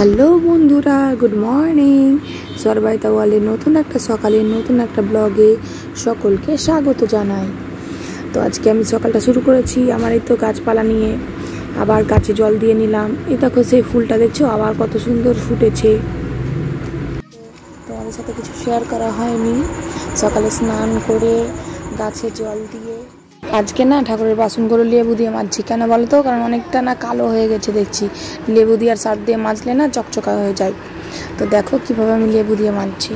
Hello বন্ধুরা, good morning. সরবাইতা ওয়ালের নতুন একটা সকালের নতুন একটা ব্লগে সকলকে স্বাগত জানাই। তো আজকে আমি সকালটা শুরু করেছি আমার এই তো গাছপালা নিয়ে। আবার গাছে জল দিয়ে নিলাম। এই দেখো সেই ফুলটা দেখছো আবার কত সুন্দর ফুটেছে। তোমাদের সাথে কিছু শেয়ার করা হয়নি। সকালে স্নান করে গাছে জল দিয়ে আজকে না ঠাকুরের বাসনগুলো লেবু দিয়ে মাজছি। কেন বলো তো? কারণ অনেকটা না কালো হয়ে গেছে দেখছি। লেবু দিয়ে আর সার্ফ দিয়ে মাজলে না চকচকা হয়ে যায়। তো দেখো কিভাবে আমি লেবু দিয়ে মাজছি।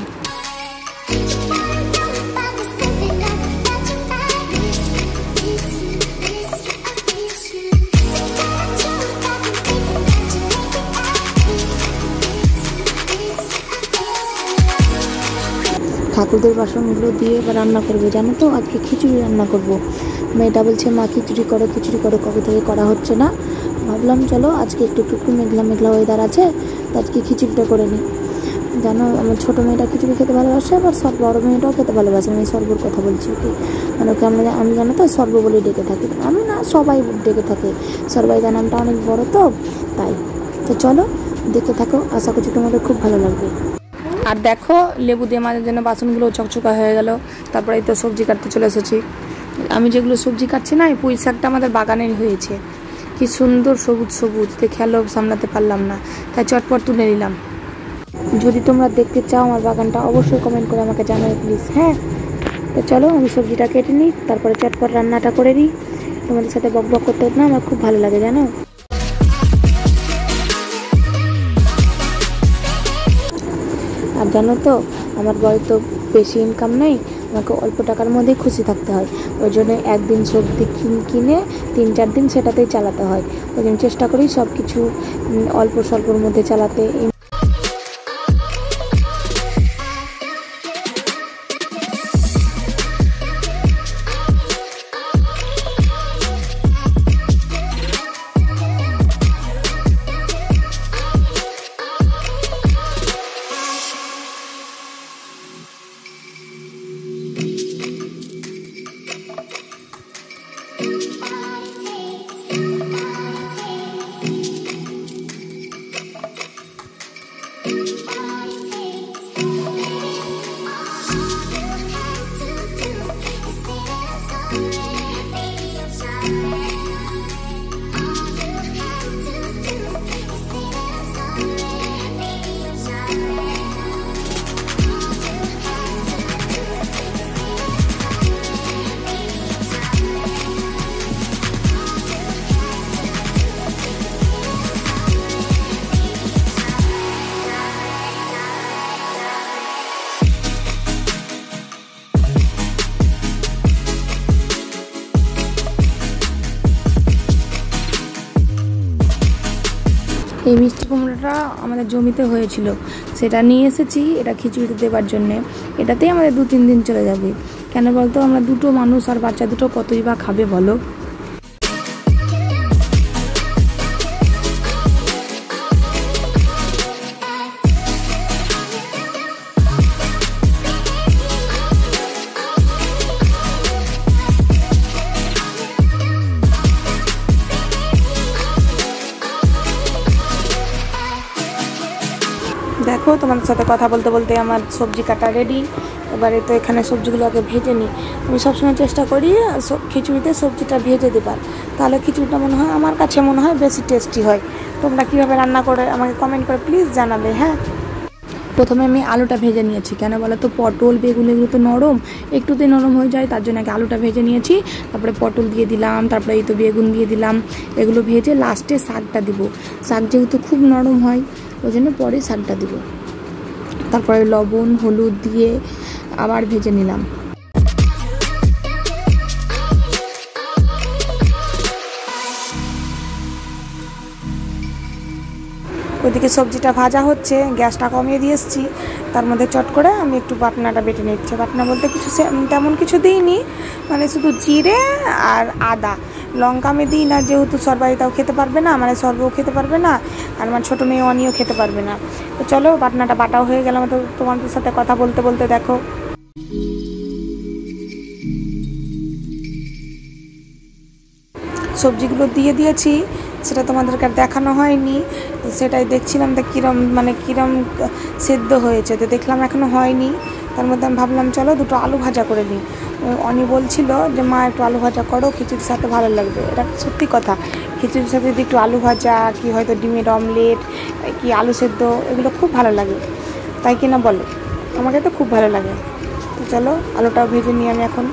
ঠাকুরদের বাসনগুলো দিয়ে এবার রান্না করবো। জানো তো আজকে খিচুড়ি রান্না করব। মেয়েটা বলছে মা খিচুড়ি করো, কবে থেকে করা হচ্ছে না। ভাবলাম চলো আজকে একটু মেঘলা মেঘলা ওয়েদার আছে, তো আজকে খিচুড়িটা করে নিই। জানো আমার ছোটো মেয়েটা খিচুড়ি খেতে ভালোবাসে, আবার বড় মেয়েটাও খেতে ভালোবাসে। আমি সর্বর কথা বলছি কি, মানে ওকে আমি জানো তো সর্ব বলে ডেকে থাকি। আমি না সবাই ডেকে থাকে, সর্বাইদা নামটা অনেক বড় তো তাই। তো চলো দেখে থাকো, আশা করছি তোমাদের খুব ভালো লাগবে। আর দেখো লেবু দিয়ে মাঝে জন্য বাসনগুলো চকচকা হয়ে গেল। তারপরে এই তো সবজি কাটতে চলে এসেছি। আমি যেগুলো সবজি কাটছি না, এই পুঁই শাকটা আমাদের বাগানের হয়েছে। কি সুন্দর সবুজ সবুজ, দেখে লোভ সামলাতে পারলাম না, তাই চটপট তুলে নিলাম। যদি তোমরা দেখতে চাও আমার বাগানটা, অবশ্যই কমেন্ট করে আমাকে জানাও প্লিজ। হ্যাঁ, তো চলো আমি সবজিটা কেটে নিই, তারপরে চটপট রান্নাটা করে দিই। তোমাদের সাথে বক বক করতে না আমার খুব ভালো লাগে জানো। আর জানো তো আমার বয়স তো বেশি ইনকাম নেই, আমাকে অল্প টাকার মধ্যেই খুশি থাকতে হয়। ওই জন্য একদিন সবজি কিনে 3-4 দিন সেটাতেই চালাতে হয়। ওই জন্য চেষ্টা করি সব কিছু অল্প স্বল্পর মধ্যে চালাতে। এই মিষ্টি কুমড়োটা আমাদের জমিতে হয়েছিল, সেটা নিয়ে এসেছি এটা খিচুড়িতে দেবার জন্যে। এটাতেই আমাদের 2-3 দিন চলে যাবে। কেন বলতো, আমরা দুটো মানুষ আর বাচ্চা দুটো কতই বা খাবে বলো। দেখো তোমাদের সাথে কথা বলতে বলতে আমার সবজি কাটা রেডি। এবারে তো এখানে সবজিগুলো আগে ভেজে নিই। আমি সবসময় চেষ্টা করি খিচুড়িতে সবজিটা ভেজে দেবার, তাহলে খিচুড়িটা আমার কাছে মনে হয় বেশি টেস্টি হয়। তোমরা কীভাবে রান্না করে আমাকে কমেন্ট করে প্লিজ জানাবে। হ্যাঁ, প্রথমে আমি আলুটা ভেজে নিয়েছি। কেন বলো তো, পটল বেগুন এগুলো তো নরম, একটুতেই নরম হয়ে যায়, তার জন্য আগে আলুটা ভেজে নিয়েছি। তারপরে পটল দিয়ে দিলাম, তারপরে এই তো বেগুন দিয়ে দিলাম। এগুলো ভেজে লাস্টে শাকটা দিব। শাক যেহেতু খুব নরম হয় ওই জন্য পরে শাকটা দিব। তারপরে লবণ হলুদ দিয়ে আবার ভেজে নিলাম। ওইদিকে সবজিটা ভাজা হচ্ছে, গ্যাসটা কমিয়ে দিয়ে এসেছি। তার মধ্যে চট করে আমি একটু বাটনাটা বেটে নিচ্ছি। বাটনা বলতে কিছু তেমন কিছু দিইনি, মানে শুধু জিরে আর আদা, লঙ্কা আমি দিই না, যেহেতু সরবারিতাও খেতে পারবে না, মানে সর্বও খেতে পারবে না, আর আমার ছোটো মেয়ে অনিও খেতে পারবে না। তো চলো বাটনাটা বাটাও হয়ে গেল। তো তোমাদের সাথে কথা বলতে বলতে দেখো সবজিগুলো দিয়ে দিয়েছি, সেটা তোমাদেরকে আর দেখানো হয়নি। তো সেটাই দেখছিলাম, তো কিরম সেদ্ধ হয়েছে, তো দেখলাম এখনও হয়নি। তার মধ্যে আমি ভাবলাম চলো দুটো আলু ভাজা করে নিই। অনি বলছিল যে মা একটু আলু ভাজা করো, খিচুড়ির সাথে ভালো লাগবে। এটা সত্যি কথা, খিচুড়ির সাথে যদি একটু আলু ভাজা, কি হয়তো ডিমের অমলেট, কি আলু সেদ্ধ, এগুলো খুব ভালো লাগে, তাই কিনা বলো? আমাকে তো খুব ভালো লাগে। তো চলো আলুটাও ভেজে নিই আমি এখন।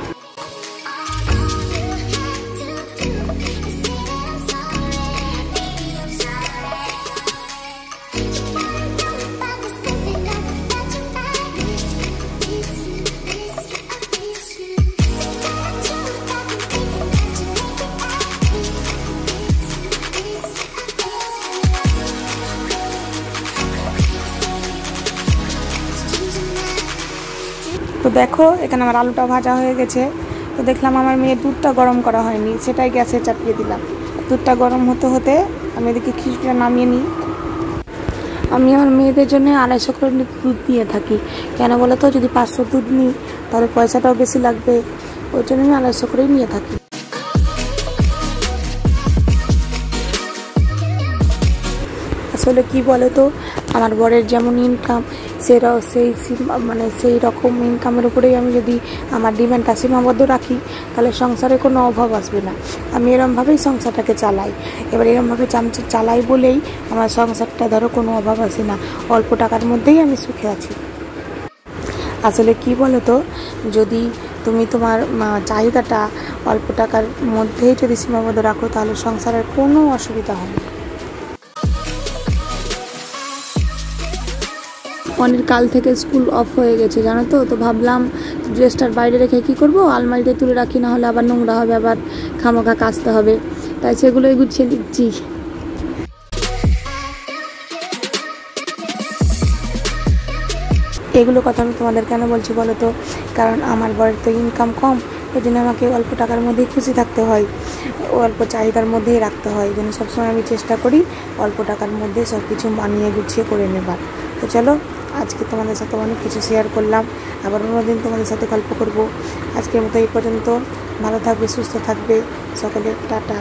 তো দেখো এখানে আমার আলুটা ভাজা হয়ে গেছে। তো দেখলাম আমার মেয়ের দুধটা গরম করা হয়নি, সেটাই গ্যাসে চাপিয়ে দিলাম। দুধটা গরম হতে হতে আমি এদিকে খিচুড়িটা নামিয়ে নিই। আমি আমার মেয়েদের জন্য 250 করে দুধ নিয়ে থাকি। কেন বলো তো, যদি 500 দুধ নিই তাহলে পয়সাটাও বেশি লাগবে, ওই জন্য আমি 250 করেই নিয়ে থাকি। আসলে কি বলো তো, আমার বরের যেমন ইনকাম, সেই রকম ইনকামের উপরেই আমি যদি আমার ডিমান্ডটা সীমাবদ্ধ রাখি, তাহলে সংসারে কোনো অভাব আসবে না। আমি এরমভাবেই সংসারটাকে চালাই। এবার এরমভাবে চালাই বলেই আমার সংসারটা ধরো কোনো অভাব আসে না, অল্প টাকার মধ্যেই আমি সুখে আছি। আসলে কি বলো তো, যদি তুমি তোমার চাহিদাটা অল্প টাকার মধ্যেই যদি সীমাবদ্ধ রাখো, তাহলে সংসারের কোনো অসুবিধা হবে না। অনেক কাল থেকে স্কুল অফ হয়ে গেছে জানো তো, তো ভাবলাম ড্রেসটার বাইরে রেখে কী করবো, আলমারিতে তুলে রাখি, না হলে আবার নোংরা হবে, আবার খামাখা কাচতে হবে, তাই সেগুলোই গুছিয়ে নিচ্ছি। এগুলো কথা আমি তোমাদের কেন বলছি বলো তো, কারণ আমার বরের তো ইনকাম কম, ওই জন্য আমাকে অল্প টাকার মধ্যেই খুশি থাকতে হয়, অল্প চাহিদার মধ্যেই রাখতে হয়। এই জন্য সবসময় আমি চেষ্টা করি অল্প টাকার মধ্যে সব কিছু মানিয়ে গুছিয়ে করে নেবার। তো চলো আজকে তোমাদের সাথে অনেক কিছু শেয়ার করলাম, আবার অন্যদিন তোমাদের সাথে গল্প করব। আজকের মতো এই পর্যন্ত। ভালো থাকবে, সুস্থ থাকবে, সকলে টাটা।